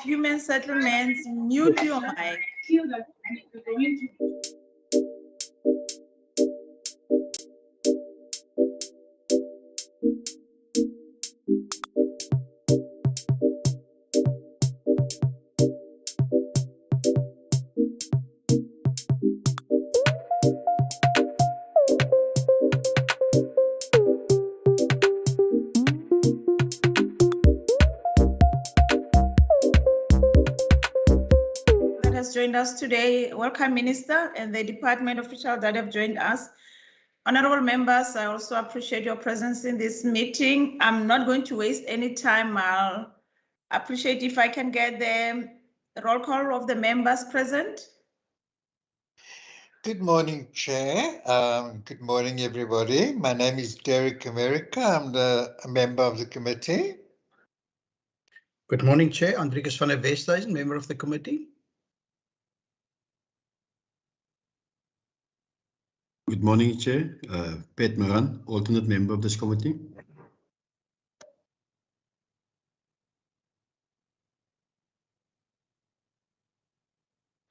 Human Settlements, mute your mic. Has joined us today. Welcome, Minister, and the department officials that have joined us. Honorable members, I also appreciate your presence in this meeting. I'm not going to waste any time. I'll appreciate if I can get the roll call of the members present. Good morning, Chair. Good morning, everybody. My name is Derek America. I'm a member of the committee. Good morning, Chair. Andrikus van der Westhuizen, member of the committee. Good morning, Chair. Pat Moran, alternate member of this committee.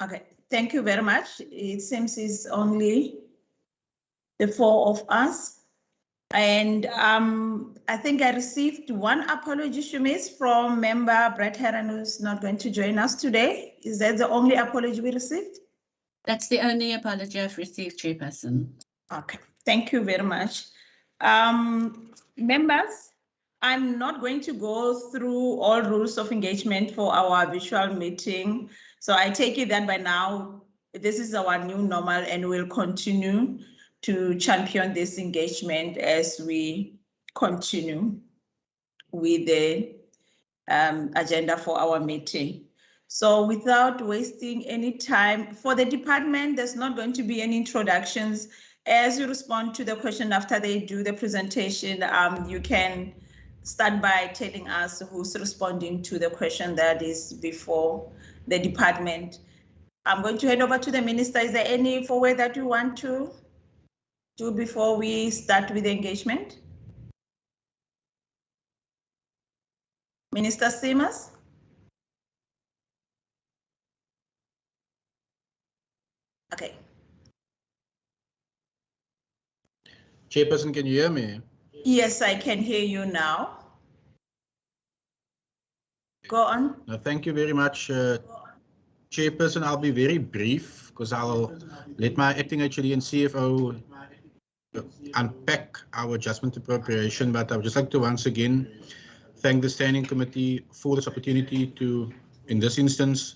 Okay, thank you very much. It seems it's only the four of us. And I think I received one apology, Shumis, from member Brett Heron, who's not going to join us today. Is that the only apology we received? That's the only apology I've received, Chairperson. Okay, thank you very much. Members, I'm not going to go through all rules of engagement for our virtual meeting. So I take it that by now, this is our new normal and we'll continue to champion this engagement as we continue with the agenda for our meeting. So without wasting any time, for the department, there's not going to be any introductions. As you respond to the question after they do the presentation, you can start by telling us who's responding to the question that is before the department. I'm going to hand over to the minister. Is there any forward that you want to do before we start with the engagement? Minister Simas? Okay. Chairperson, can you hear me? Yes, I can hear you now. Go on. Thank you very much, Chairperson. I'll be very brief because I'll let my acting HOD and CFO unpack our adjustment appropriation, but I would just like to once again thank the Standing Committee for this opportunity to, in this instance,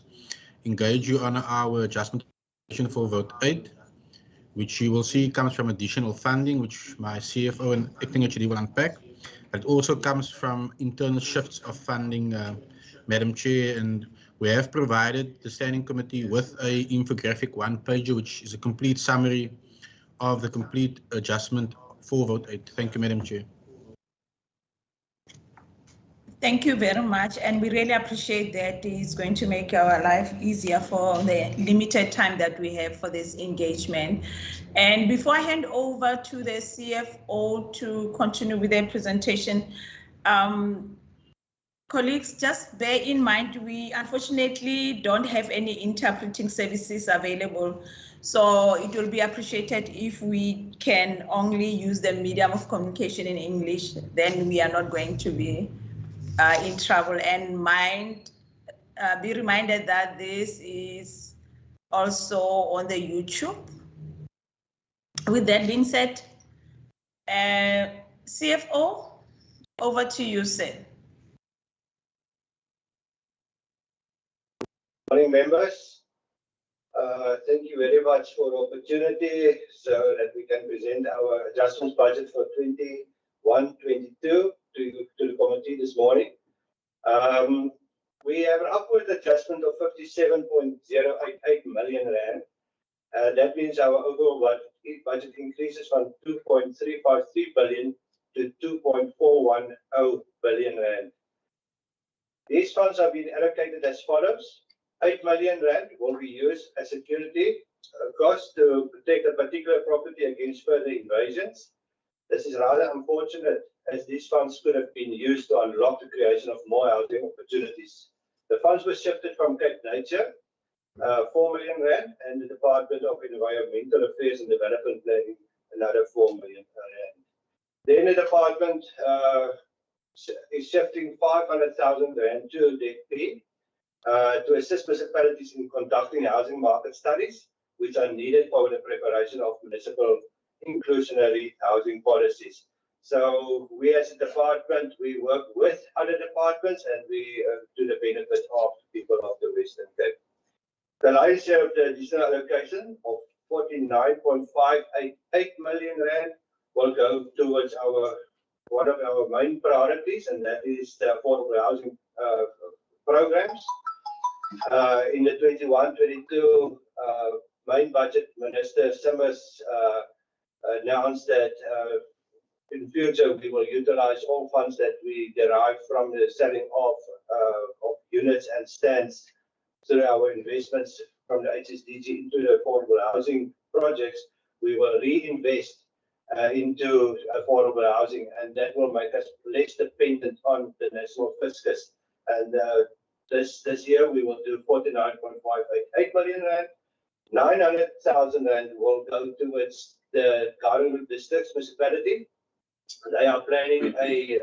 engage you on our adjustment for vote 8, which you will see comes from additional funding, which my CFO and acting HOD will unpack. It also comes from internal shifts of funding, Madam Chair, and we have provided the Standing Committee with a infographic one-pager, which is a complete summary of the complete adjustment for vote 8. Thank you, Madam Chair. Thank you very much, and we really appreciate that. It's going to make our life easier for the limited time that we have for this engagement. And before I hand over to the CFO to continue with their presentation, colleagues, just bear in mind, we unfortunately don't have any interpreting services available. So it will be appreciated if we can only use the medium of communication in English, then we are not going to be in trouble. And be reminded that this is also on the YouTube. With that being said, CFO, over to you, sir. Morning, members. Thank you very much for the opportunity so that we can present our adjustments budget for 21-22 to the committee this morning. We have an upward adjustment of 57.088 million rand. That means our overall budget increases from 2.353 billion to 2.410 billion rand. These funds have been allocated as follows. 8 million rand will be used as security cost to protect a particular property against further invasions. This is rather unfortunate as these funds could have been used to unlock the creation of more housing opportunities The funds were shifted from Cape Nature, 4 million rand, and the Department of Environmental Affairs and Development Planning, another 4 million rand. Then the department is shifting 500,000 rand to DEP to assist municipalities in conducting housing market studies, which are needed for the preparation of municipal inclusionary housing policies. So we as a department, we work with other departments and we do the benefit of the people of the Western Cape. The lion's share of the additional allocation of 49.588 million rand will go towards one of our main priorities, and that is the affordable housing programs. In the 21-22 main budget, Minister Simmers announced that in future we will utilize all funds that we derive from the selling of units and stands through our investments from the HSDG into the affordable housing projects. We will reinvest into affordable housing, and that will make us less dependent on the national fiscus. And this year we will do 49.588 million rand. 900,000 rand will go towards the Garden Districts municipality. They are planning a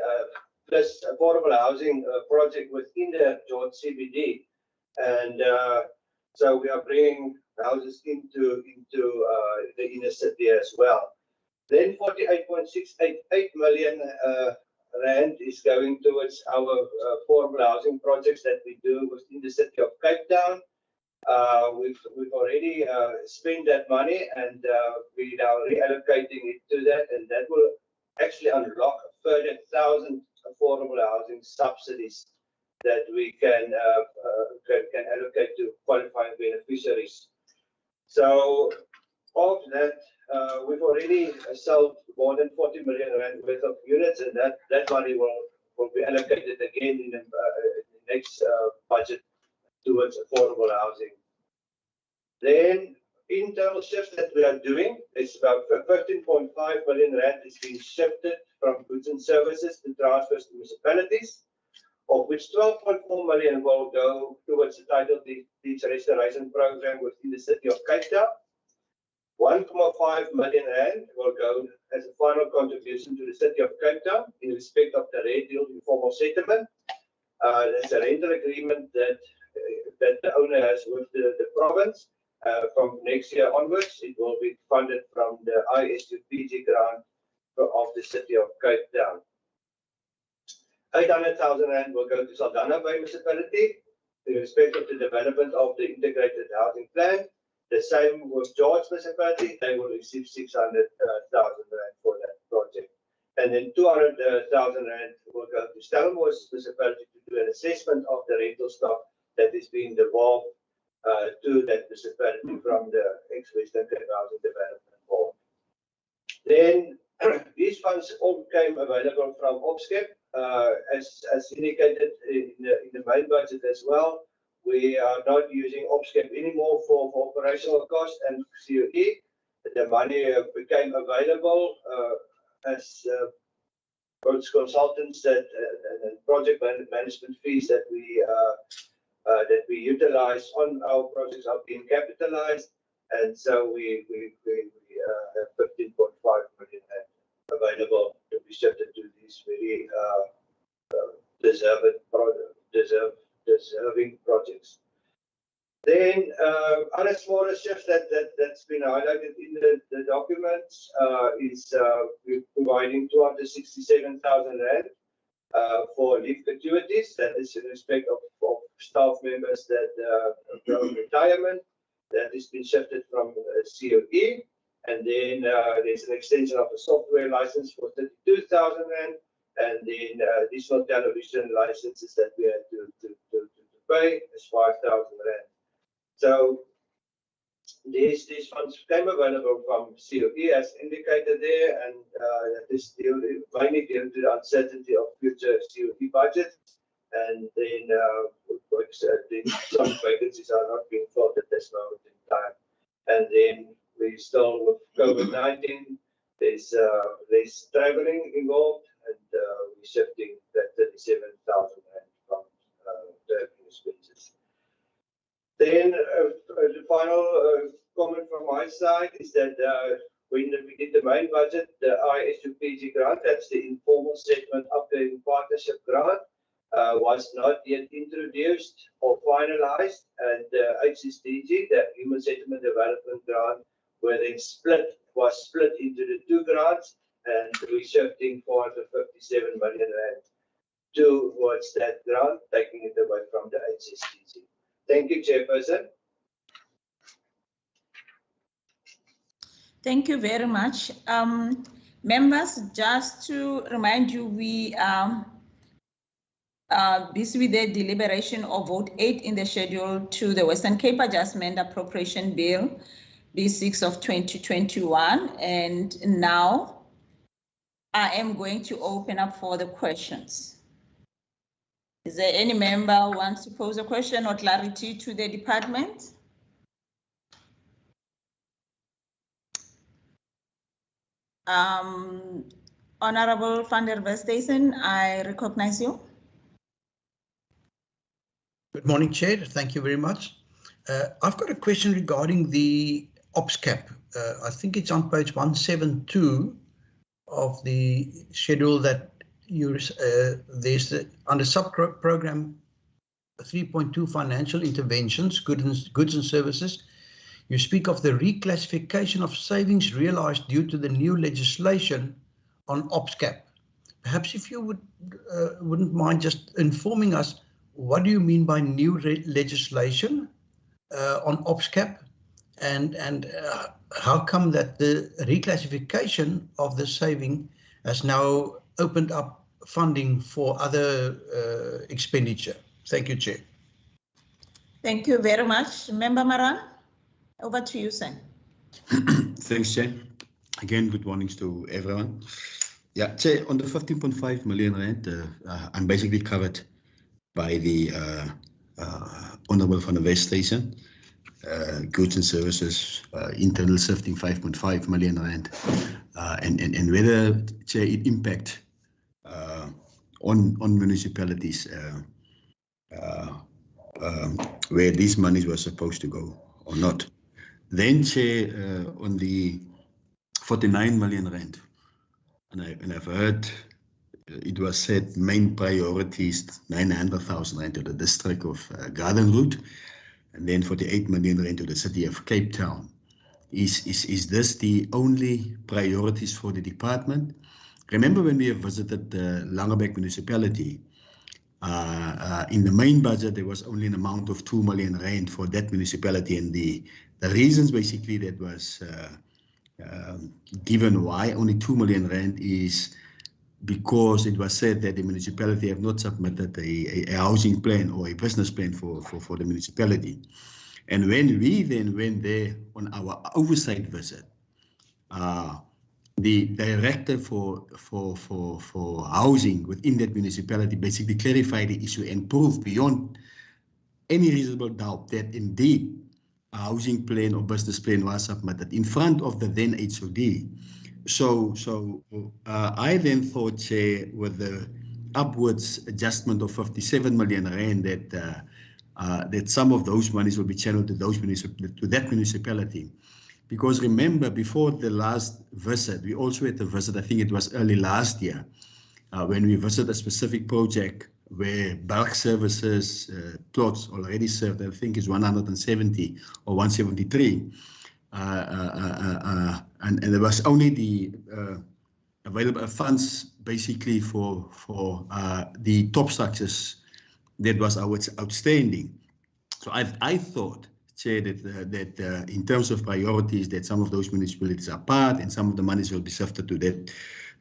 plus affordable housing project within the George CBD, and so we are bringing houses into the inner city as well. Then 48.688 million rand is going towards our affordable housing projects that we do within the city of Cape Town. We've already spent that money, and we are reallocating it to that, and that will actually unlock a further 1,000 affordable housing subsidies that we can allocate to qualifying beneficiaries. So of that, we've already sold more than 40 million rand worth of units, and that money will be allocated again in the next budget towards affordable housing. Then internal shifts that we are doing, it's about 15.5 million rand is being shifted from goods and services to transfers to municipalities, of which 12.4 million will go towards the title deeds restoration program within the city of Cape Town. 1.5 million rand will go as a final contribution to the city of Cape Town in respect of the Red Deal informal settlement. There's a rental agreement that the owner has with the province. From next year onwards, it will be funded from the ISUPG grant of the city of Cape Town. 800,000 rand will go to Saldanha Bay municipality in respect of the development of the integrated housing plan. The same with George municipality, they will receive 600,000 rand for that project. And then 200,000 rand will go to Stellenbosch municipality to do an assessment of the rental stock that is being devolved to that municipality from the ex-Western Cape Housing Development Board. Then these funds all became available from OPSCAP, as indicated in the main budget as well. We are not using OPSCAP anymore for operational costs and COE. The money became available as consultants and project management fees that we utilize on our projects are being capitalized, and so we have 15.5 million available to be shifted to these very deserving projects. Then other smaller shifts that's been highlighted in the documents is we're providing 267,000 rand for leave gratuities. That is in respect of staff members that are in retirement. That has been shifted from COE. And then there's an extension of the software license for 32,000 rand, and then additional television licenses that we had to pay is 5,000 rand. So these funds became available from COE as indicated there, and that is mainly due to the uncertainty of future COE budgets, and then some vacancies are not being filled at this moment in time. And then we still with COVID-19, there's less traveling involved, and we're shifting that 37,000 rand from the expenses. Then the final comment from my side is that when we did the main budget, the ISUPG grant, that's the informal settlement upgrading partnership grant, was not yet introduced or finalized, and the HSDG, the Human Settlement Development Grant, was split into the two grants, and we're shifting 457 million rand towards that grant, taking it away from the HSDG. Thank you, Chairperson. Thank you very much. Members, just to remind you, we are busy with the deliberation of vote 8 in the schedule to the Western Cape Adjustment Appropriation Bill, B6 of 2021. And now I am going to open up for the questions. Is there any member who wants to pose a question or clarity to the department? Honorable van der Westhuizen, I recognize you. Good morning, Chair. Thank you very much. I've got a question regarding the ops cap. I think it's on page 172 of the schedule that there's under sub-program 3.2 financial interventions, goods and services. You speak of the reclassification of savings realized due to the new legislation on ops cap. Perhaps if you wouldn't mind just informing us, what do you mean by new legislation on ops cap, and how come that the reclassification of the saving has now opened up funding for other expenditure? Thank you, Chair. Thank you very much. Member Maran, over to you, sir. Thanks, Chair. Again, good mornings to everyone. Yeah, Chair, on the 15.5 million rand, I'm basically covered by the Honorable van der Westhuizen, goods and services, internal shifting 5.5 million rand, and whether, Chair, it impact on municipalities where these monies were supposed to go or not. Then, Chair, on the 49 million rand, and I've heard it was said main priorities 900,000 rand to the district of Gardenwood, and then 48 million rand to the city of Cape Town. Is this the only priorities for the department? Remember when we have visited the Langebeck municipality, in the main budget there was only an amount of 2 million rand for that municipality, and the reasons basically that was given why only 2 million rand is because it was said that the municipality have not submitted a housing plan or a business plan for the municipality. And when we then went there on our oversight visit, the director for housing within that municipality basically clarified the issue and proved beyond any reasonable doubt that indeed a housing plan or business plan was submitted in front of the then HOD. So I then thought, Chair, with the upwards adjustment of 57 million rand that some of those monies will be channeled to that municipality. Because remember, before the last visit, we also had a visit, I think it was early last year, when we visited a specific project where bulk services plots already served, I think is 170 or 173. And there was only the available funds basically for the top structures that was outstanding. So I thought, Chair, that in terms of priorities, that some of those municipalities are part and some of the monies will be shifted to that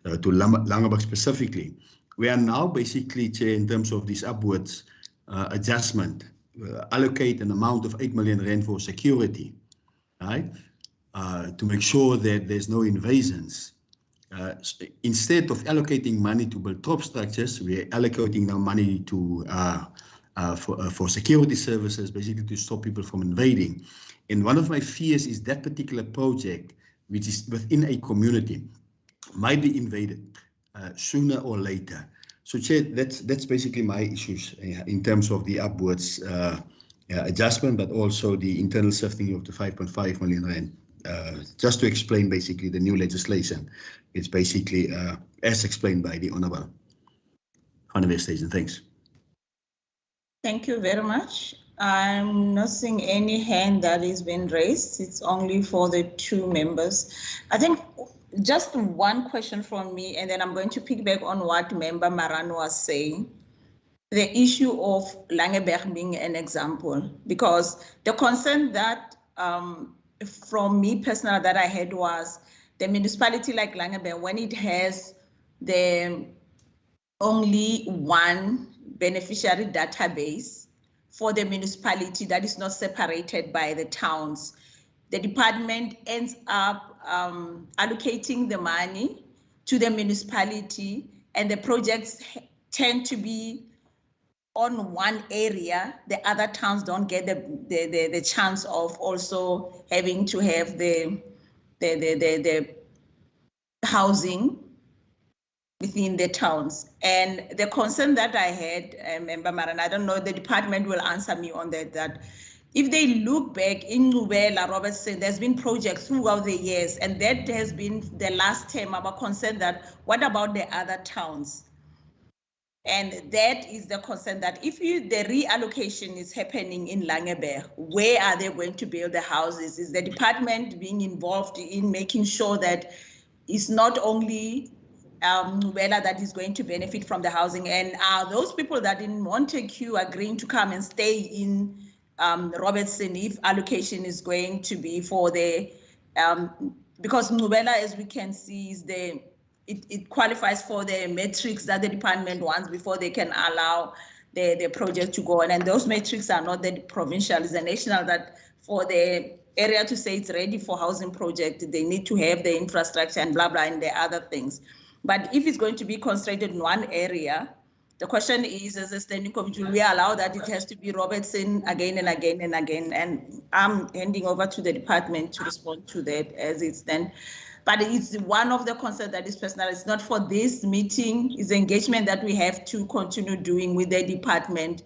to Langebeck specifically. We are now basically, Chair, in terms of this upwards adjustment, allocate an amount of 8 million rand for security, right? To make sure that there's no invasions. Instead of allocating money to build top structures, we're allocating now money to for security services, basically to stop people from invading. And one of my fears is that particular project, which is within a community, might be invaded sooner or later. So, Chair, that's basically my issues in terms of the upwards adjustment, but also the internal sifting of the 5.5 million rand. Just to explain basically the new legislation, it's basically as explained by the Honourable Van der Westhuizen. Thanks. Thank you very much. I'm not seeing any hand that has been raised. It's only for the two members. I think just one question from me, and then I'm going to pick on what Member Maran was saying. The issue of Langeberg being an example, because the concern that from me personally that I had was the municipality like Langeberg, when it has the only one beneficiary database for the municipality that is not separated by the towns, the department ends up allocating the money to the municipality, and the projects tend to be on one area. The other towns don't get the chance of also having to have the housing within the towns. And the concern that I had, Member Maran, I don't know, the department will answer me on that if they look back in Nubela, Robertson, there's been projects throughout the years, and that has been the last term. I'm concerned that what about the other towns? And that is the concern, that if the reallocation is happening in Langeberg, where are they going to build the houses? Is the department being involved in making sure that it's not only Nubela that is going to benefit from the housing? And are those people that in Montague agreeing to come and stay in Robertson if allocation is going to be for the, because Nubela, as we can see, is it qualifies for the metrics that the department wants before they can allow the project to go on. And those metrics are not the provincial, it's the national, that for the area to say it's ready for housing project, they need to have the infrastructure and blah, blah, and the other things. But if it's going to be concentrated in one area, the question is, as a standing committee, will we allow that it has to be Robertson again and again and again? And I'm handing over to the department to respond to that as it stands. But it's one of the concerns that is personal. It's not for this meeting. It's engagement that we have to continue doing with the department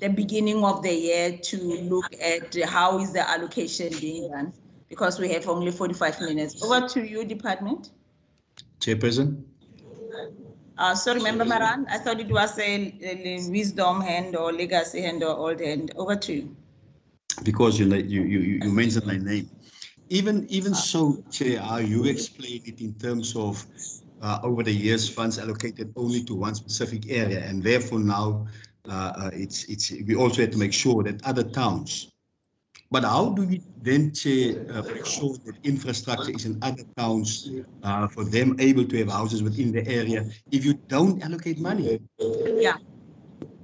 the beginning of the year to look at how is the allocation being done, because we have only 45 minutes. Over to you, department. Chairperson. Sorry, Member Maran, I thought it was a wisdom hand or legacy hand or old hand. Over to you. Because you mentioned my name. Even so, Chair, how you explain it in terms of over the years funds allocated only to one specific area, and therefore now we also have to make sure that other towns. But how do we then, Chair, make sure that infrastructure is in other towns for them able to have houses within the area if you don't allocate money? Yeah.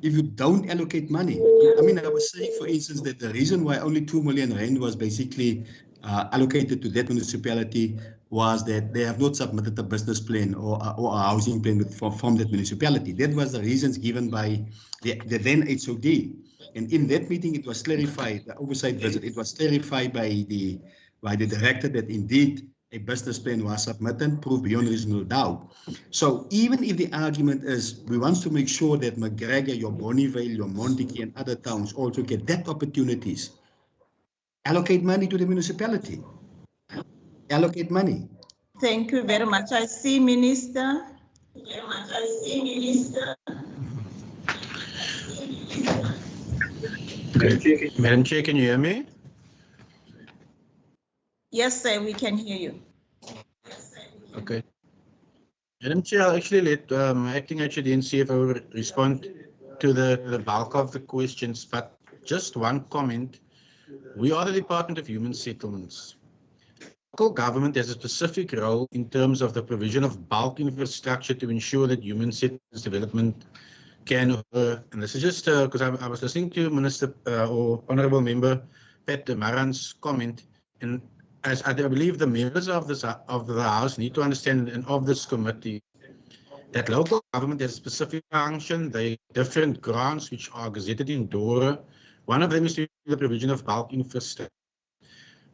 If you don't allocate money, I mean, I was saying, for instance, that the reason why only 2 million rand was basically allocated to that municipality was that they have not submitted a business plan or a housing plan from that municipality. That was the reasons given by the then HOD. And in that meeting, it was clarified, the oversight visit, it was clarified by the director that indeed a business plan was submitted, proved beyond reasonable doubt. So even if the argument is we want to make sure that McGregor, your Bonnievale, your Montague and other towns also get that opportunities, allocate money to the municipality. Allocate money. Thank you very much. I see Minister. Madam Chair, can you hear me? Yes, sir, we can hear you. Okay. Madam Chair, I'll actually let Acting HOD and CFO respond to the bulk of the questions, but just one comment. We are the Department of Human Settlements. Local government has a specific role in terms of the provision of bulk infrastructure to ensure that human settlements development can occur. And this is just because I was listening to Minister or Honourable Member Pat Maran's comment, and as I believe the members of the House need to understand, and of this committee, that local government has a specific function. They different grants which are gazetted in DORA. One of them is the provision of bulk infrastructure.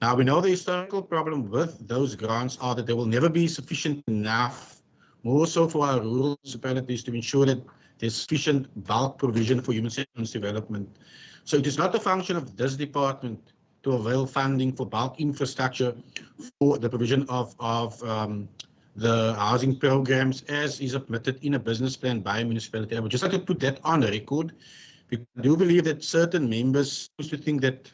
Now, we know the historical problem with those grants are that there will never be sufficient enough more so for our rural municipalities to ensure that there's sufficient bulk provision for human services development. So it is not a function of this department to avail funding for bulk infrastructure for the provision of the housing programs as is admitted in a business plan by a municipality. I would just like to put that on the record. I do believe that certain members used to think that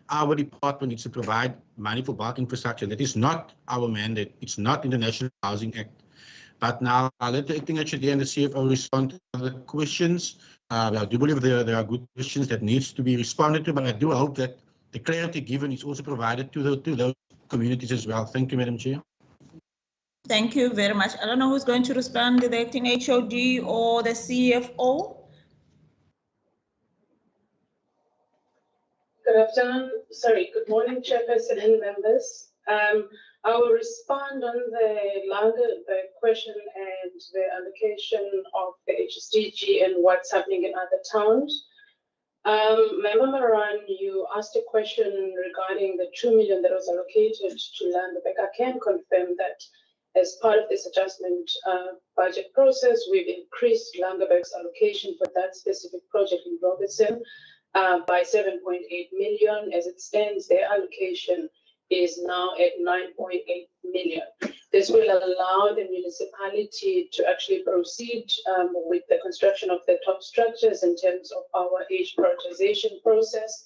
our department needs to provide money for bulk infrastructure. That is not our mandate. It's not in the National Housing Act. But now I'll let the acting HOD and the CFO respond to the questions. I do believe there are good questions that needs to be responded to, but I do hope that the clarity given is also provided to those communities as well. Thank you, Madam Chair. Thank you very much. I don't know who's going to respond, the acting HOD or the CFO. Good afternoon. Sorry, good morning, Chairperson and members. I will respond on the question and the allocation of the HSDG and what's happening in other towns. Member Maran, you asked a question regarding the 2 million that was allocated to Landerbeck. I can confirm that as part of this adjustment budget process, we've increased Landerbeck's allocation for that specific project in Robertson by 7.8 million. As it stands, their allocation is now at 9.8 million. This will allow the municipality to actually proceed with the construction of the top structures in terms of our age prioritization process,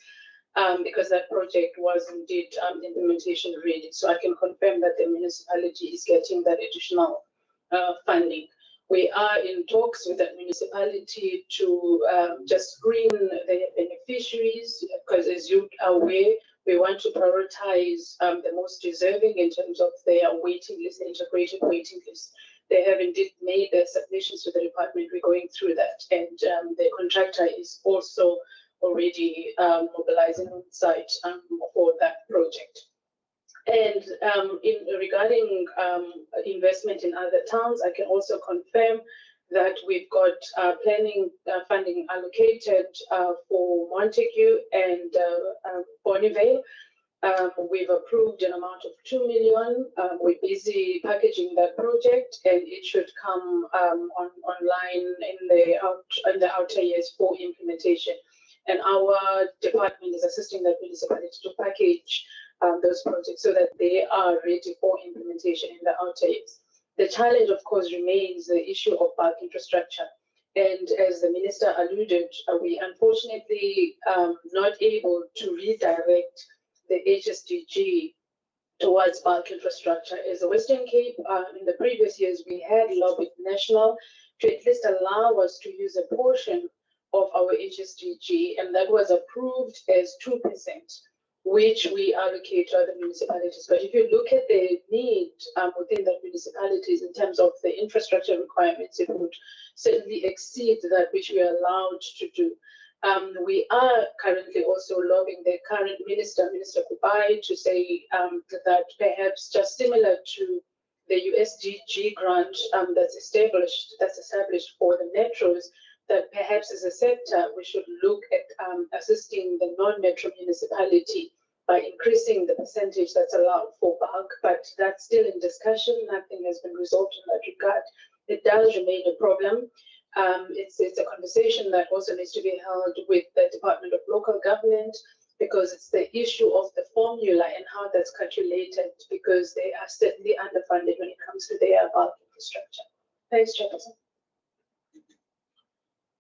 because that project was indeed implementation ready. So I can confirm that the municipality is getting that additional funding. We are in talks with that municipality to just screen the beneficiaries, because as you are aware, we want to prioritize the most deserving in terms of their waiting list, the integrated waiting list. They have indeed made their submissions to the department. We're going through that, and the contractor is also already mobilizing on site for that project. And regarding investment in other towns, I can also confirm that we've got planning funding allocated for Montague and Bonneville. We've approved an amount of 2 million. We're busy packaging that project, and it should come online in the outer years for implementation. And our department is assisting that municipality to package those projects so that they are ready for implementation in the outer years. The challenge, of course, remains the issue of bulk infrastructure. And as the minister alluded, we unfortunately not able to redirect the HSDG towards bulk infrastructure. As the Western Cape, in the previous years, we had lobbied National to at least allow us to use a portion of our HSDG, and that was approved as 2%, which we allocate to other municipalities. But if you look at the need within the municipalities in terms of the infrastructure requirements, it would certainly exceed that which we are allowed to do. We are currently also lobbying the current minister, Minister Kubai, to say that perhaps just similar to the USDG grant that's established for the metros, that perhaps as a sector, we should look at assisting the non-metro municipality by increasing the percentage that's allowed for bulk, but that's still in discussion. Nothing has been resolved in that regard. It does remain a problem. It's a conversation that also needs to be held with the Department of Local Government, because it's the issue of the formula and how that's calculated, because they are certainly underfunded when it comes to their bulk infrastructure. Thanks, Chairperson.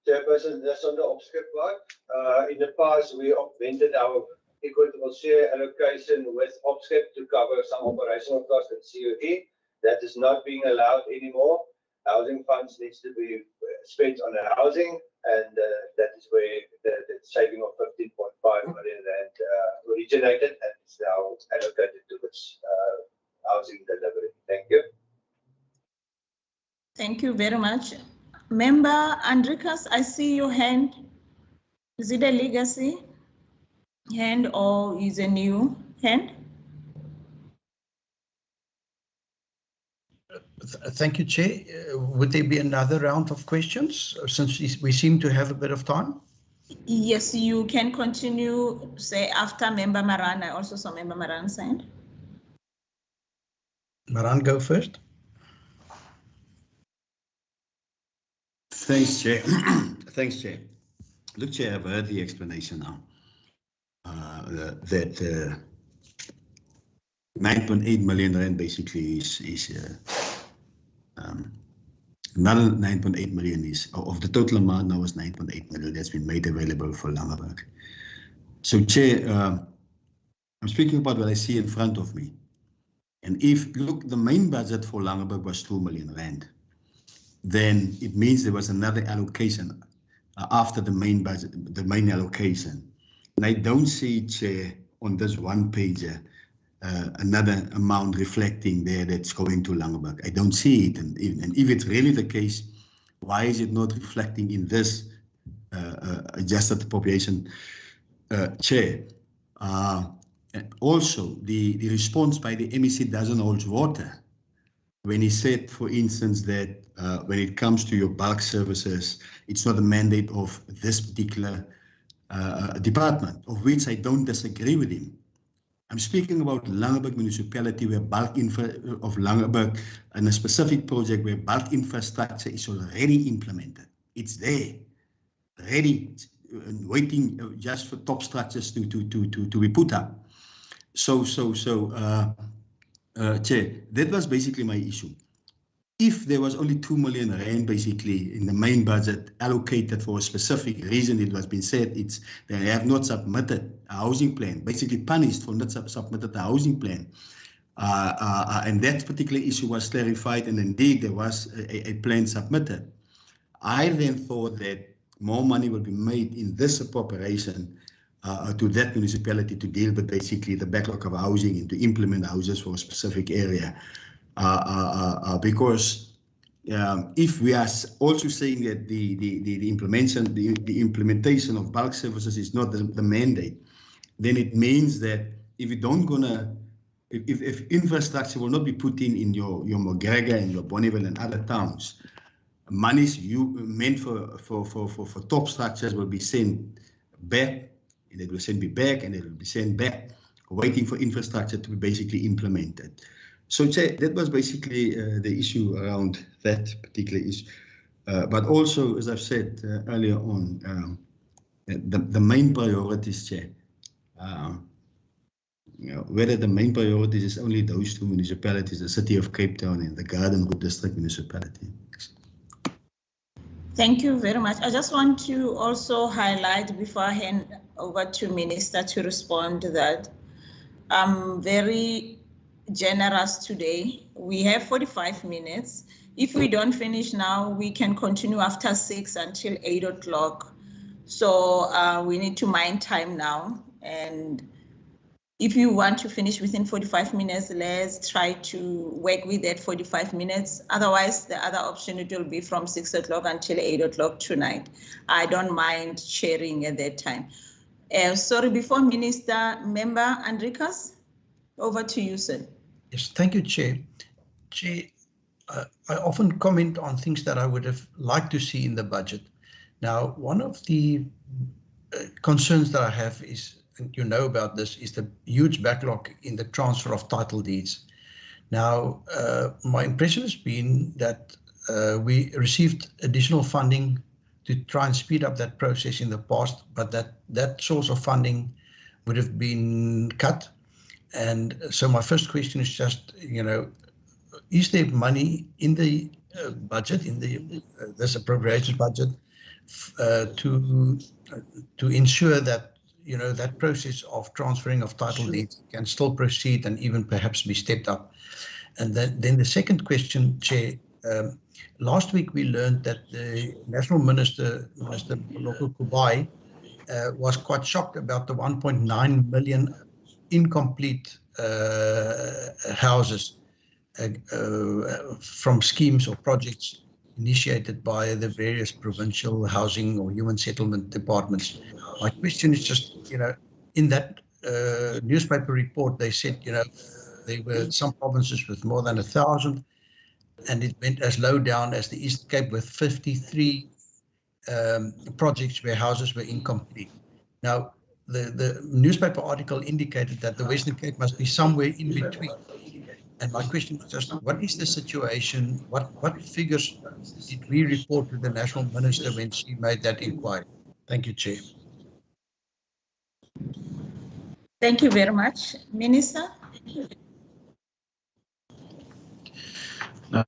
Chairperson, just on the OPSCAP part, in the past we augmented our equitable share allocation with OPSCAP to cover some operational costs at COE. That is not being allowed anymore. Housing funds needs to be spent on the housing, and that is where the saving of 15.5 million rand originated, and is now allocated towards housing delivery. Thank you. Thank you very much. Member Andrikas, I see your hand. Is it a legacy hand or is a new hand? Thank you, Chair. Would there be another round of questions since we seem to have a bit of time? Yes, you can continue, say, after Member Maran. I also saw Member Maran's hand. Maran, go first. Thanks, Chair. Thanks, Chair. Look, Chair, I've heard the explanation now. That 9.8 million rand basically is another 9.8 million is of the total amount now is 9.8 million that's been made available for Langeberg. So, Chair, I'm speaking about what I see in front of me. And if, look, the main budget for Langeberg was 2 million rand, then it means there was another allocation after the main budget, the main allocation. And I don't see, Chair, on this one page, another amount reflecting there that's going to Langeberg. I don't see it. And if it's really the case, why is it not reflecting in this adjusted appropriation, Chair? Also, the response by the MEC doesn't hold water when he said, for instance, that when it comes to your bulk services, it's not a mandate of this particular department, of which I don't disagree with him. I'm speaking about Langeberg municipality where bulk of Langeberg and a specific project where bulk infrastructure is already implemented. It's there, ready, waiting just for top structures to be put up. So, Chair, that was basically my issue. If there was only 2 million rand basically in the main budget allocated for a specific reason, it was been said they have not submitted a housing plan, basically punished for not submitted a housing plan. And that particular issue was clarified, and indeed there was a plan submitted. I then thought that more money will be made in this appropriation to that municipality to deal with basically the backlog of housing and to implement houses for a specific area. Because if we are also saying that the implementation of bulk services is not the mandate, then it means that if you don't if infrastructure will not be put in your McGregor and your Bonneville and other towns, monies meant for top structures will be sent back, and it will be back, and it will be sent back, waiting for infrastructure to be basically implemented. So, Chair, that was basically the issue around that particular issue. But also, as I've said earlier on, the main priorities, Chair, whether the main priorities is only those two municipalities, the City of Cape Town and the Gardenwood District municipality. Thank you very much. I just want to also highlight before I hand over to Minister to respond to that. I'm very generous today. We have 45 minutes. If we don't finish now, we can continue after 6 until 8 o'clock. So we need to mind time now. And if you want to finish within 45 minutes, let's try to work with that 45 minutes. Otherwise, the other option, it will be from 6 o'clock until 8 o'clock tonight. I don't mind sharing at that time. Sorry, before Minister, Member Andrikas, over to you, sir. Yes, thank you, Chair. Chair, I often comment on things that I would have liked to see in the budget. Now, one of the concerns that I have is, and you know about this, is the huge backlog in the transfer of title deeds. Now, my impression has been that we received additional funding to try and speed up that process in the past, but that source of funding would have been cut. And so my first question is just, is there money in the budget, in this appropriations budget, to ensure that that process of transferring of title deeds can still proceed and even perhaps be stepped up? And then the second question, Chair, last week we learned that the National Minister Local Kubai, was quite shocked about the 1.9 million incomplete houses from schemes or projects initiated by the various provincial housing or human settlement departments. My question is just, in that newspaper report, they said, there were some provinces with more than 1,000, and it went as low down as the East Cape with 53 projects where houses were incomplete. Now, the newspaper article indicated that the Western Cape must be somewhere in between. And my question is just, what is the situation? What figures did we report to the National Minister when she made that inquiry? Thank you, Chair. Thank you very much. Minister?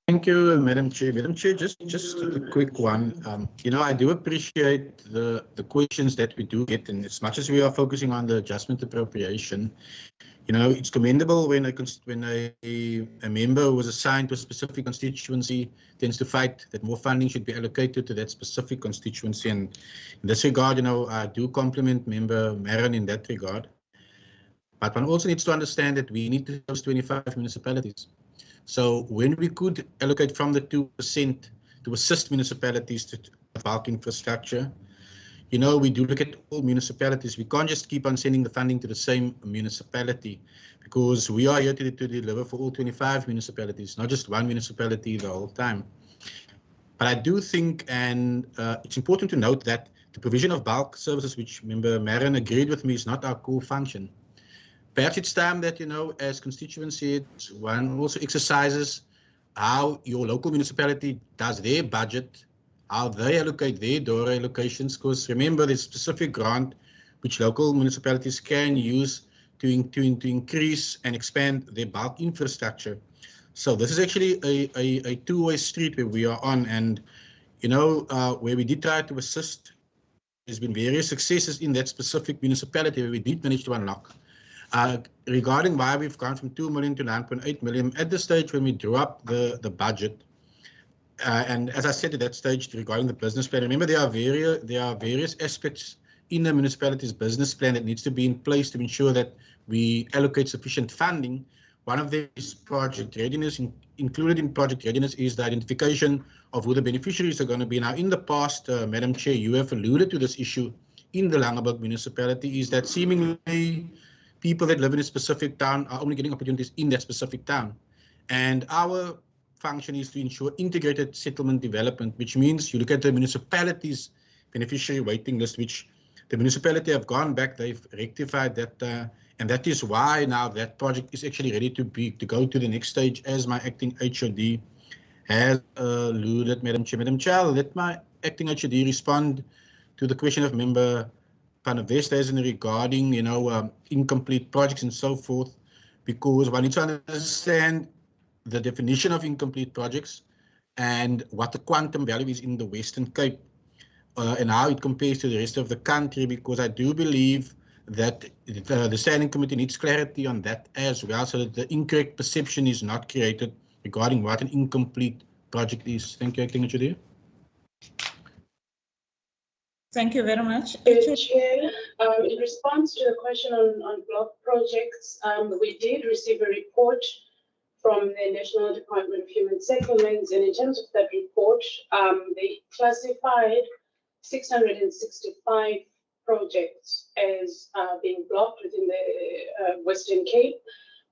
Thank you, Madam Chair. Madam Chair, just a quick one. I do appreciate the questions that we do get, and as much as we are focusing on the adjustment appropriation, it's commendable when a member who was assigned to a specific constituency tends to fight that more funding should be allocated to that specific constituency. And in this regard, I do compliment Member Maron in that regard. But one also needs to understand that we need to house 25 municipalities. So when we could allocate from the 2% to assist municipalities to bulk infrastructure, we do look at all municipalities. We can't just keep on sending the funding to the same municipality, because we are here to deliver for all 25 municipalities, not just one municipality the whole time. But I do think, and it's important to note that the provision of bulk services, which Member Maron agreed with me, is not our core function. Perhaps it's time that, as constituency, one also exercises how your local municipality does their budget, how they allocate their DORA allocations, because remember, there's specific grant which local municipalities can use to increase and expand their bulk infrastructure. So this is actually a two-way street where we are on, and where we did try to assist, there's been various successes in that specific municipality where we did manage to unlock. Regarding why we've gone from 2 million to 9.8 million, at the stage when we drew up the budget, and as I said at that stage regarding the business plan, remember there are various aspects in the municipality's business plan that needs to be in place to ensure that we allocate sufficient funding. One of these project readiness, included in project readiness, is the identification of who the beneficiaries are going to be. Now, in the past, Madam Chair, you have alluded to this issue in the Langeberg municipality, is that seemingly people that live in a specific town are only getting opportunities in that specific town. And our function is to ensure integrated settlement development, which means you look at the municipality's beneficiary waiting list, which the municipality have gone back, they've rectified that, and that is why now that project is actually ready to go to the next stage, as my acting HOD has alluded. Madam Chair, let my acting HOD respond to the question of Member Panavesta regarding, incomplete projects and so forth, because one needs to understand the definition of incomplete projects and what the quantum value is in the Western Cape, and how it compares to the rest of the country, because I do believe that the Standing Committee needs clarity on that as well, so that the incorrect perception is not created regarding what an incomplete project is. Thank you, Acting HOD. Thank you very much. Chair, in response to the question on block projects, we did receive a report from the National Department of Human Settlements, and in terms of that report, they classified 665 projects as being blocked within the Western Cape.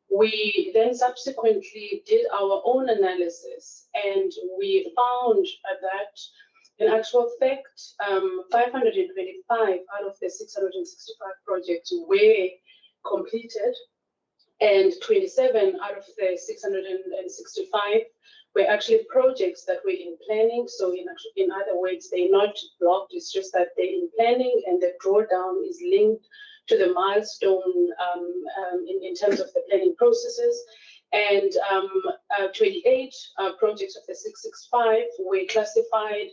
We then subsequently did our own analysis, and we found that in actual fact, 525 out of the 665 projects were completed, and 27 out of the 665 were actually projects that were in planning. So in other words, they're not blocked, it's just that they're in planning, and the drawdown is linked to the milestone in terms of the planning processes. And 28 projects of the 665 were classified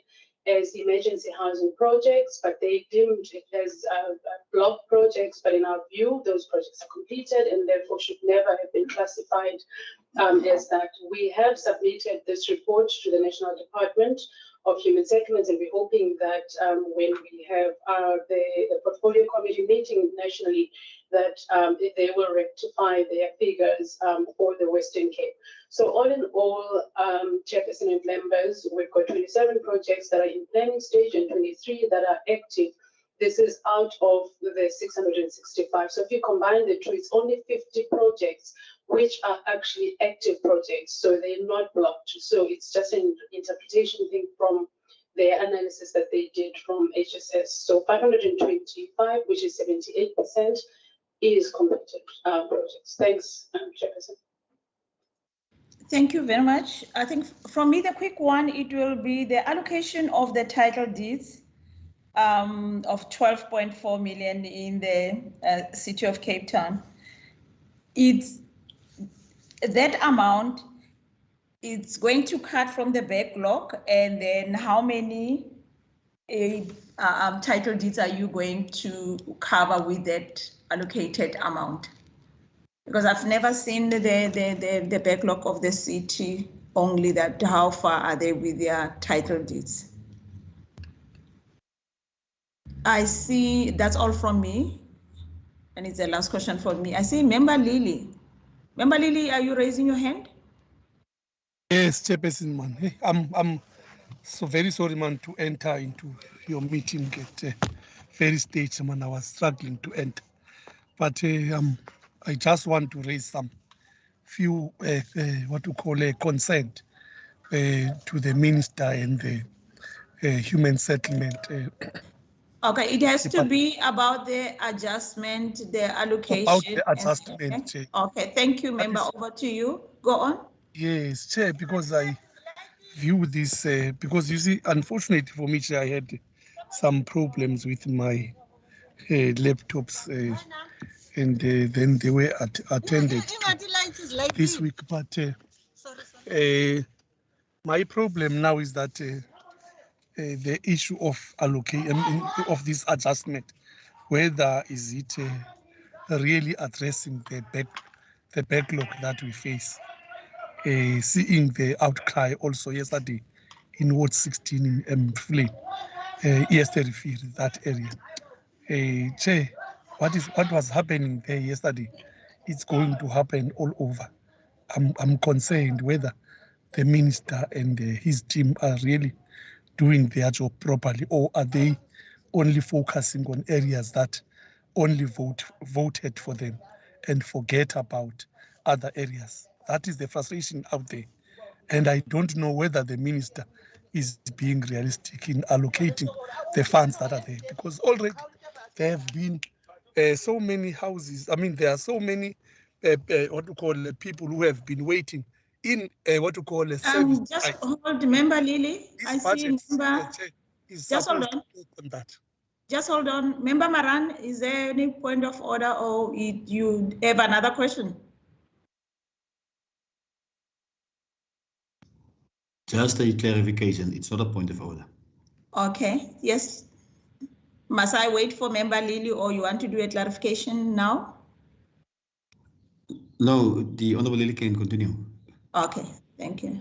as emergency housing projects, but they deemed it as block projects. But in our view, those projects are completed and therefore should never have been classified as that. We have submitted this report to the National Department of Human Settlements, and we're hoping that when we have the portfolio committee meeting nationally, that they will rectify their figures for the Western Cape. So all in all, Chairperson and members, we've got 27 projects that are in planning stage and 23 that are active. This is out of the 665. So if you combine the two, it's only 50 projects which are actually active projects. So they're not blocked. So it's just an interpretation thing from their analysis that they did from HSS. So 525, which is 78%, is completed projects. Thanks, Chairperson. Thank you very much. I think from me, the quick one, it will be the allocation of the title deeds of 12.4 million in the city of Cape Town. It's that amount, it's going to cut from the backlog, and then how many title deeds are you going to cover with that allocated amount? Because I've never seen the backlog of the city, only that how far are they with their title deeds. I see, that's all from me. And it's the last question for me. I see Member Lily. Member Lily, are you raising your hand? Yes, Chairperson, man. Hey, I'm so very sorry, man, to enter into your meeting at very stage, man. I was struggling to enter. But I just want to raise some few, what to call a consent to the minister and the human settlement. Okay, it has to be about the adjustment, the allocation. About the adjustment, Chair. Okay, thank you, Member. Over to you. Go on. Yes, Chair, because I view this, because you see, unfortunately for me, Chair, I had some problems with my laptops and then they were attended this week. But my problem now is that the issue of allocation of this adjustment, whether is it really addressing the backlog that we face, seeing the outcry also yesterday in Ward 16 in Flame, yesterday that area. Chair, what was happening there yesterday, it's going to happen all over. I'm concerned whether the minister and his team are really doing their job properly, or are they only focusing on areas that only voted for them and forget about other areas. That is the frustration out there. And I don't know whether the minister is being realistic in allocating the funds that are there, because already there have been so many houses. I mean, there are so many what to call people who have been waiting in what to call a service. Just hold, Member Lily. I see Member. Just hold on. On that. Just hold on. Member Maran, is there any point of order, or you have another question? Just a clarification. It's not a point of order. Okay. Yes. Must I wait for Member Lily, or you want to do a clarification now? No, the Honourable Lily can continue. Okay. Thank you.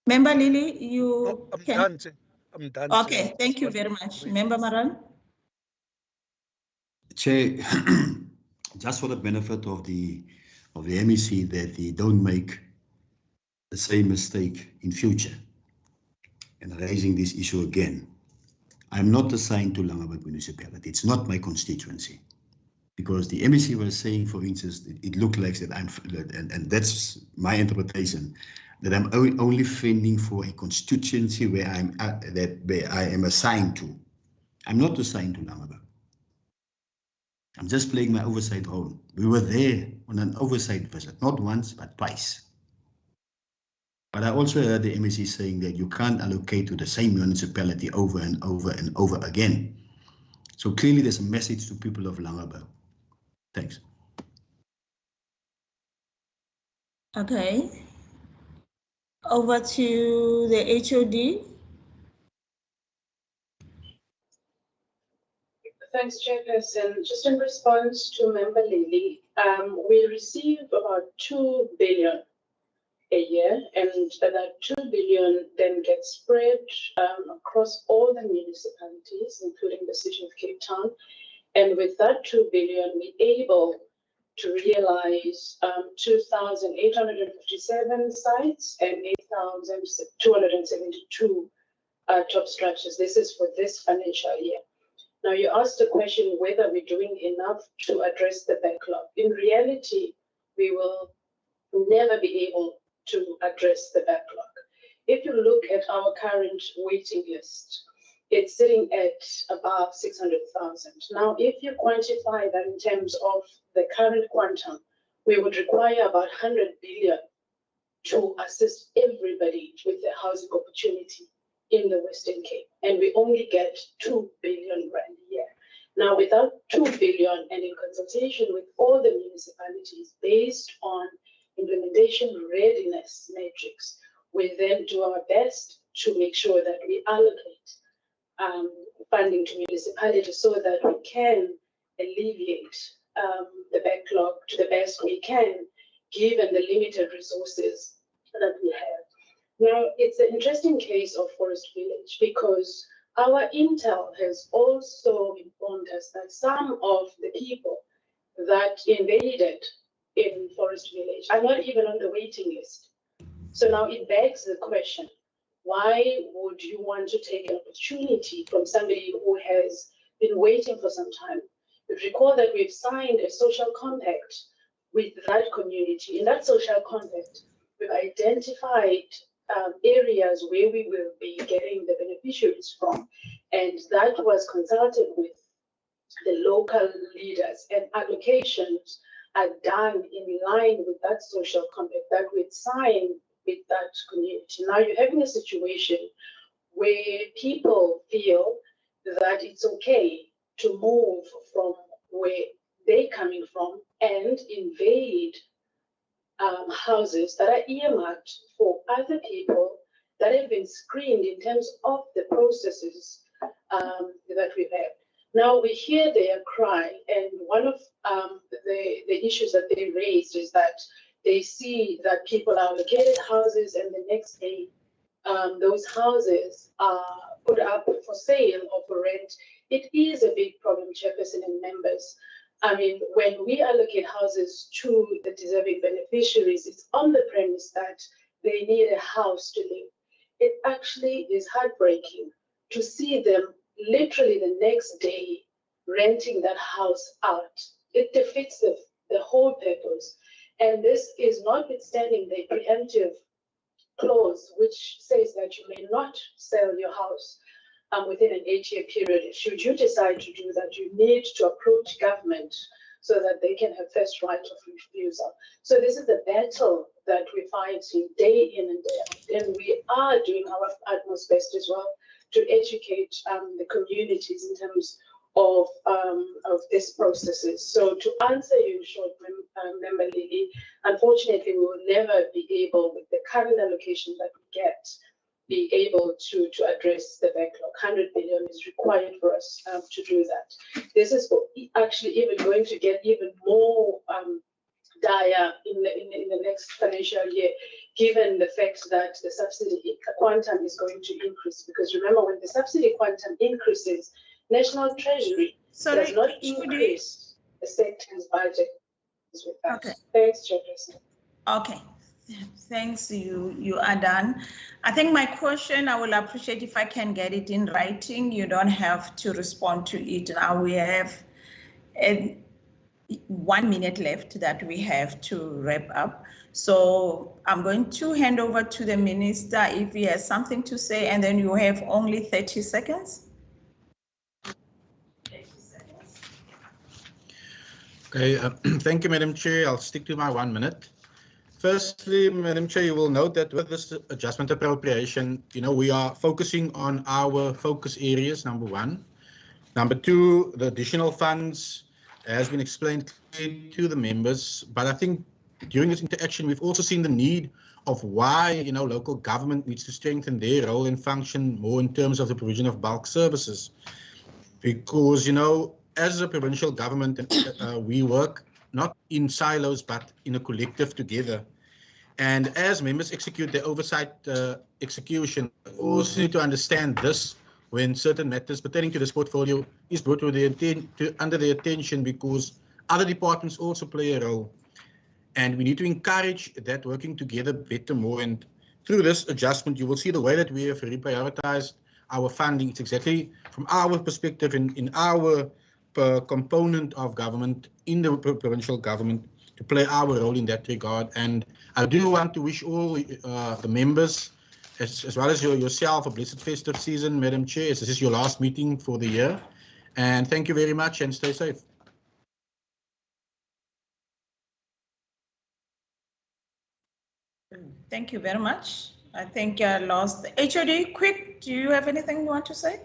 Member Lily, you can. Done. I'm done. Okay. Chair. Thank you very much. Member Maran. Chair, just for the benefit of the MEC, that they don't make the same mistake in future and raising this issue again. I'm not assigned to Langeberg municipality. It's not my constituency. Because the MEC was saying, for instance, it looked like that and that's my interpretation, that I'm only fending for a constituency where I am assigned to. I'm not assigned to Langeberg. I'm just playing my oversight role. We were there on an oversight visit, not once, but twice. But I also heard the MEC saying that you can't allocate to the same municipality over and over and over again. So clearly there's a message to people of Langeberg. Thanks. Okay. Over to the HOD. Thanks, Chairperson. Just in response to Member Lily, we receive about 2 billion a year, and that 2 billion then gets spread across all the municipalities, including the city of Cape Town. And with that 2 billion, we're able to realize 2,857 sites and 8,272 top structures. This is for this financial year. Now, you asked the question whether we're doing enough to address the backlog. In reality, we will never be able to address the backlog. If you look at our current waiting list, it's sitting at above 600,000. Now, if you quantify that in terms of the current quantum, we would require about 100 billion to assist everybody with a housing opportunity in the Western Cape. And we only get 2 billion rand a year. Now, without 2 billion and in consultation with all the municipalities based on implementation readiness matrix, we then do our best to make sure that we allocate funding to municipalities so that we can alleviate the backlog to the best we can, given the limited resources that we have. Now, it's an interesting case of Forest Village because our intel has also informed us that some of the people that invaded in Forest Village are not even on the waiting list. So now it begs the question, why would you want to take an opportunity from somebody who has been waiting for some time? Recall that we've signed a social compact with that community. In that social compact, we've identified areas where we will be getting the beneficiaries from. And that was consulted with the local leaders, and allocations are done in line with that social compact that we'd signed with that community. Now you're having a situation where people feel that it's okay to move from where they're coming from and invade houses that are earmarked for other people that have been screened in terms of the processes that we've had. Now we hear their cry, and one of the issues that they raised is that they see that people are allocated houses and the next day those houses are put up for sale or for rent. It is a big problem, Chairperson and members. I mean, when we allocate houses to the deserving beneficiaries, it's on the premise that they need a house to live. It actually is heartbreaking to see them literally the next day renting that house out. It defeats the whole purpose. And this is notwithstanding the preemptive clause, which says that you may not sell your house within an 8-year period. Should you decide to do that, you need to approach government so that they can have first right of refusal. So this is the battle that we're fighting day in and day out. And we are doing our utmost best as well to educate the communities in terms of these processes. So to answer you in short, Member Lily, unfortunately, we will never be able, with the current allocation that we get, be able to address the backlog. 100 billion is required for us to do that. This is actually even going to get even more dire in the next financial year, given the fact that the subsidy quantum is going to increase. Because remember, when the subsidy quantum increases, National Treasury does not increase the sector's budget. Okay. Thanks, Chairperson. Okay. Thanks, you are done. I think my question, I will appreciate if I can get it in writing. You don't have to respond to it now. We have 1 minute left that we have to wrap up. So I'm going to hand over to the minister if he has something to say, and then you have only 30 seconds. Okay, thank you, Madam Chair. I'll stick to my 1 minute. Firstly, Madam Chair, you will note that with this adjustment appropriation, we are focusing on our focus areas, number one. Number two, the additional funds has been explained clearly to the members, but I think during this interaction, we've also seen the need of why, local government needs to strengthen their role and function more in terms of the provision of bulk services. Because, as a provincial government, we work not in silos, but in a collective together. And as members execute their oversight execution, also need to understand this when certain matters pertaining to this portfolio is brought to under their attention, because other departments also play a role. And we need to encourage that working together better more. And through this adjustment, you will see the way that we have reprioritized our funding. It's exactly from our perspective in our component of government in the provincial government to play our role in that regard. And I do want to wish all the members, as well as yourself, a blessed festive season, Madam Chair, as this is your last meeting for the year. And thank you very much and stay safe. Thank you very much. I think I lost the HOD. Quick, do you have anything you want to say?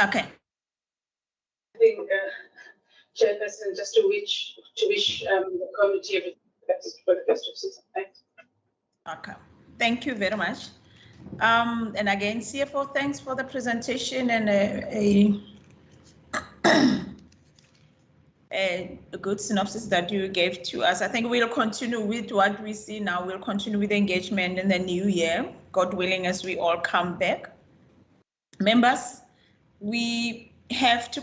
Okay. I think, Chairperson, just to wish the committee everything best for the festive season. Thanks. Okay. Thank you very much. And again, CFO, thanks for the presentation and a good synopsis that you gave to us. I think we'll continue with what we see now. We'll continue with engagement in the new year, God willing, as we all come back. Members, we have to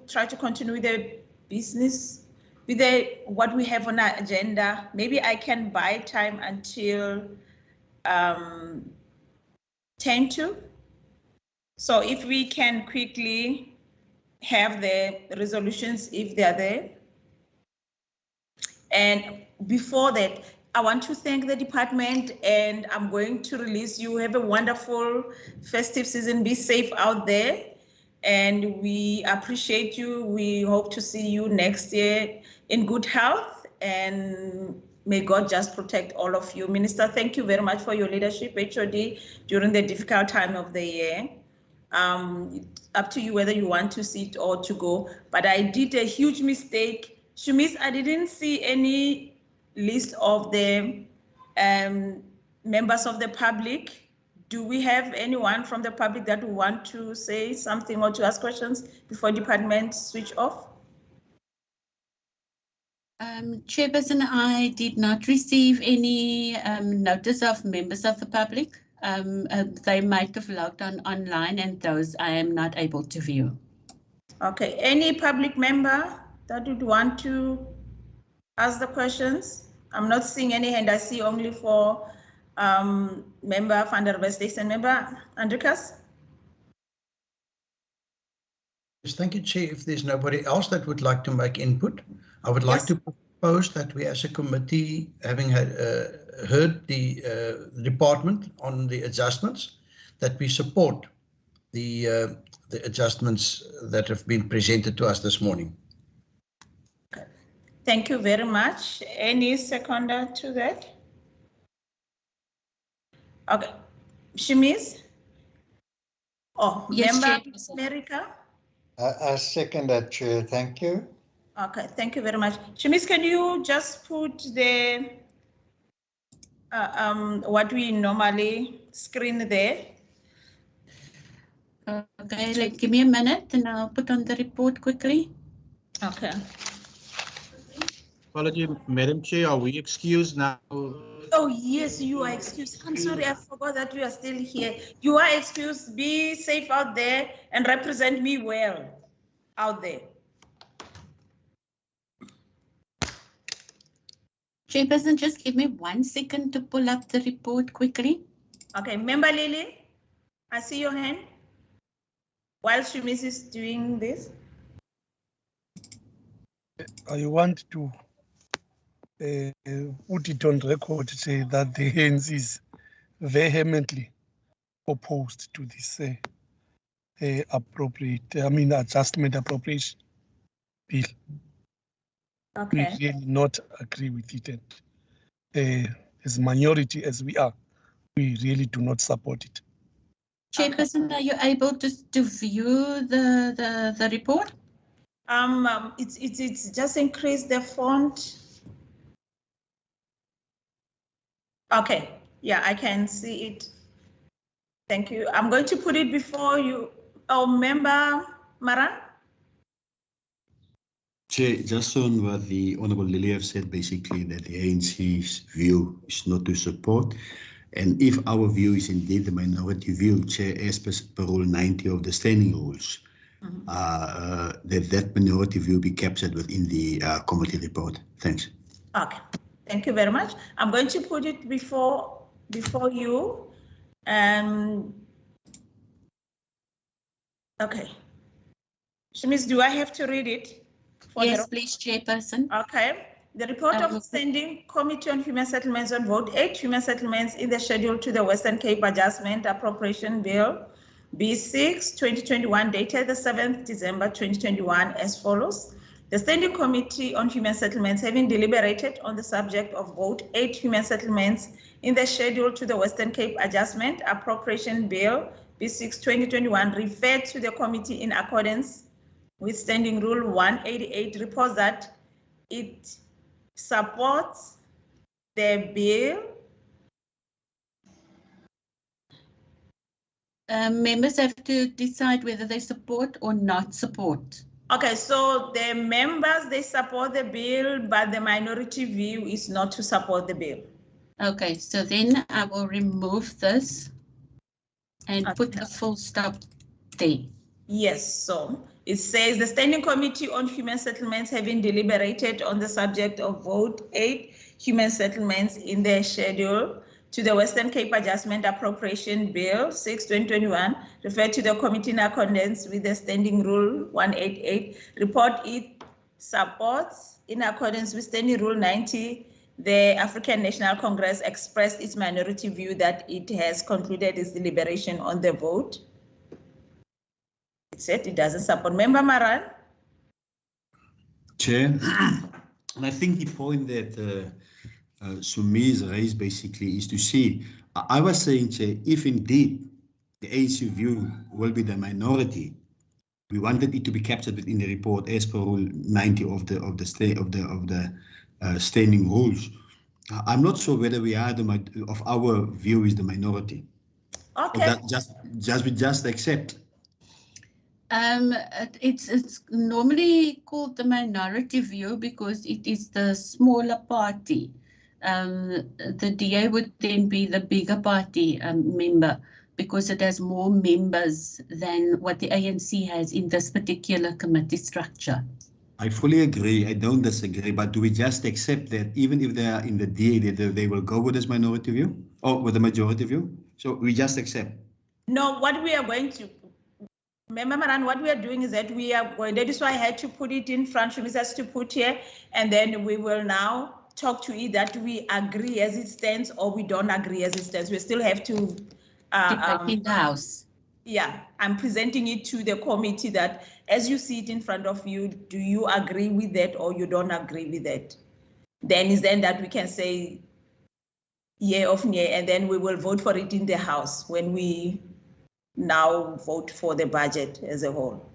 try to continue with the business, with what we have on our agenda. Maybe I can buy time until 10:02. So if we can quickly have the resolutions if they are there. And before that, I want to thank the department, and I'm going to release you. Have a wonderful festive season. Be safe out there. And we appreciate you. We hope to see you next year in good health, and may God just protect all of you. Minister, thank you very much for your leadership, HOD, during the difficult time of the year. Up to you whether you want to sit or to go, but I did a huge mistake. Shumis, I didn't see any list of the members of the public. Do we have anyone from the public that would want to say something or to ask questions before department switch off? Chairperson, I did not receive any notice of members of the public. They might have logged on online, and those I am not able to view. Okay, any public member that would want to ask the questions? I'm not seeing any hand. I see only for member van der Westhuizen and member Andrikas. Yes, thank you, Chair. If there's nobody else that would like to make input, I would like to propose that we as a committee, having heard the department on the adjustments, that we support the adjustments that have been presented to us this morning. Okay. Thank you very much. Any seconder to that? Okay. Shimis? Oh, yes, member America? I second that, Chair. Thank you. Okay, thank you very much. Shimis, can you just put the what we normally screen there? Okay, give me a minute and I'll put on the report quickly. Okay. Apology, Madam Chair, are we excused now? Oh, yes, you are excused. I'm sorry, I forgot that you are still here. You are excused. Be safe out there and represent me well out there. Chairperson, just give me 1 second to pull up the report quickly. Okay, Member Lily, I see your hand. While Shumis is doing this. I want to put it on record to say that the ANC is vehemently opposed to this adjustment appropriation bill. Okay. We really not agree with it, and as minority as we are, we really do not support it. Chairperson, are you able to view the report? It's just increase the font. Okay, yeah, I can see it. Thank you. I'm going to put it before you. Oh, Member Maran? Chair, just on what the Honourable Lily have said, basically that the ANC's view is not to support. And if our view is indeed the minority view, Chair, as per Rule 90 of the standing rules, that minority view be captured within the committee report. Thanks. Okay, thank you very much. I'm going to put it before you. Okay. Shimis, do I have to read it? Yes, please, Chairperson. Okay. The report of the Standing Committee on Human Settlements on Vote 8 Human Settlements in the schedule to the Western Cape Adjustment Appropriation Bill B6 2021 dated the 7th December 2021 as follows. The Standing Committee on Human Settlements, having deliberated on the subject of vote 8 human settlements in the schedule to the Western Cape Adjustment Appropriation Bill B6/2021, referred to the committee in accordance with Standing Rule 188, reports that it supports the bill. Members have to decide whether they support or not support. Okay, so the members, they support the bill, but the minority view is not to support the bill. Okay, so then I will remove this and put a full stop there. Yes, so it says the Standing Committee on Human Settlements, having deliberated on the subject of vote 8 human settlements in their schedule to the Western Cape Adjustment Appropriation Bill 6/2021, referred to the committee in accordance with the Standing Rule 188, report it supports in accordance with Standing Rule 90. The African National Congress expressed its minority view that it has concluded its deliberation on the vote. It said it doesn't support. Member Maran? Chair, and I think the point that Sumi's raised basically is to see, I was saying, Chair, if indeed the ANC view will be the minority, we wanted it to be captured within the report as per Rule 90 of the standing rules. I'm not sure whether we are of our view is the minority. Okay. Or that we just accept. It's normally called the minority view because it is the smaller party. The DA would then be the bigger party member because it has more members than what the ANC has in this particular committee structure. I fully agree. I don't disagree. But do we just accept that even if they are in the DA, they will go with this minority view or with the majority view? So we just accept? No, what we are going to, Member Maran, what we are doing is that we are going, that is why I had to put it in front of us to put here, and then we will now talk to it that we agree as it stands or we don't agree as it stands. We still have to in the House. Yeah, I'm presenting it to the committee that as you see it in front of you, do you agree with that or you don't agree with that? Then is then that we can say yea or nay, and then we will vote for it in the House when we now vote for the budget as a whole.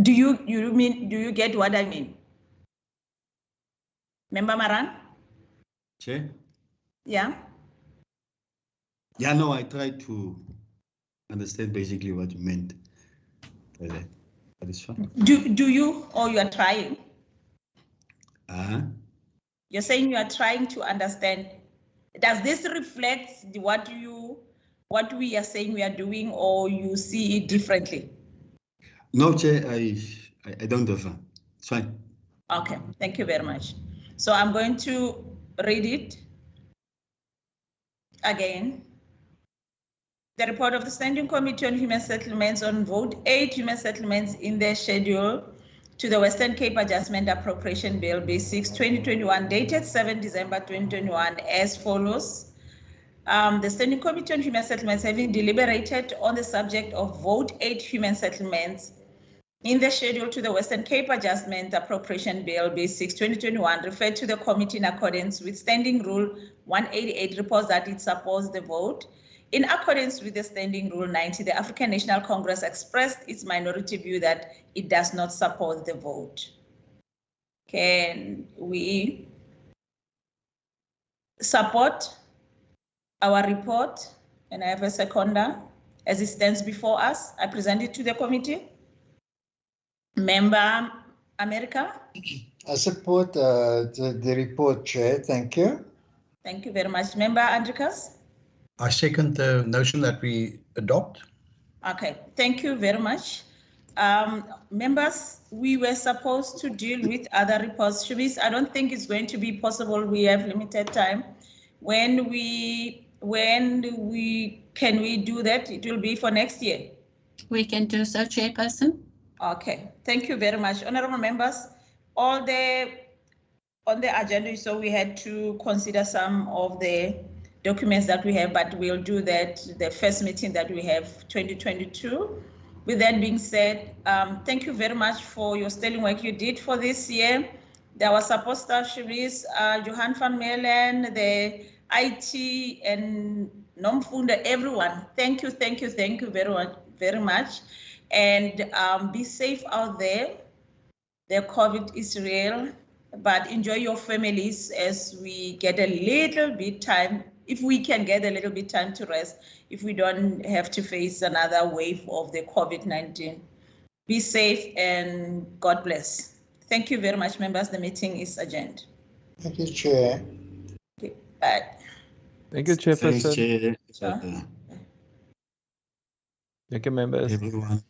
Do you get what I mean? Member Maran? Chair? Yeah. Yeah, no, I tried to understand basically what you meant by that. That is fine. Do you, or you are trying? You're saying you are trying to understand. Does this reflect what we are saying we are doing, or you see it differently? No, Chair, I don't differ. It's fine. Okay, thank you very much. So I'm going to read it again. The report of the Standing Committee on Human Settlements on vote 8 human settlements in their schedule to the Western Cape Adjustment Appropriation Bill B6/2021, dated 7 December 2021, as follows. The Standing Committee on Human Settlements, having deliberated on the subject of vote 8 human settlements in the schedule to the Western Cape Adjustment Appropriation Bill B6/2021, referred to the committee in accordance with Standing Rule 188, reports that it supports the vote. In accordance with the Standing Rule 90, the African National Congress expressed its minority view that it does not support the vote. Can we support our report? And I have a seconder as it stands before us. I present it to the committee. Member America? I support the report, Chair. Thank you. Thank you very much. Member Andrikas? I second the notion that we adopt. Okay, thank you very much. Members, we were supposed to deal with other reports. Shubis, I don't think it's going to be possible. We have limited time. When can we do that? It will be for next year. We can do so, Chairperson. Okay, thank you very much. Honorable members, on the agenda, so we had to consider some of the documents that we have, but we'll do that the first meeting that we have 2022. With that being said, thank you very much for your sterling work you did for this year. There was support staff, Cherise, Johan van Melen, the IT and Nomfunda, everyone. Thank you very much. And be safe out there. The COVID is real, but enjoy your families as we get a little bit time, if we can get a little bit time to rest, if we don't have to face another wave of the COVID-19. Be safe and God bless. Thank you very much, members. The meeting is adjourned. Thank you, Chair. Okay, bye. Thank you, Thanks, Chairperson. Chair. Sure. Thank you, members. Everyone.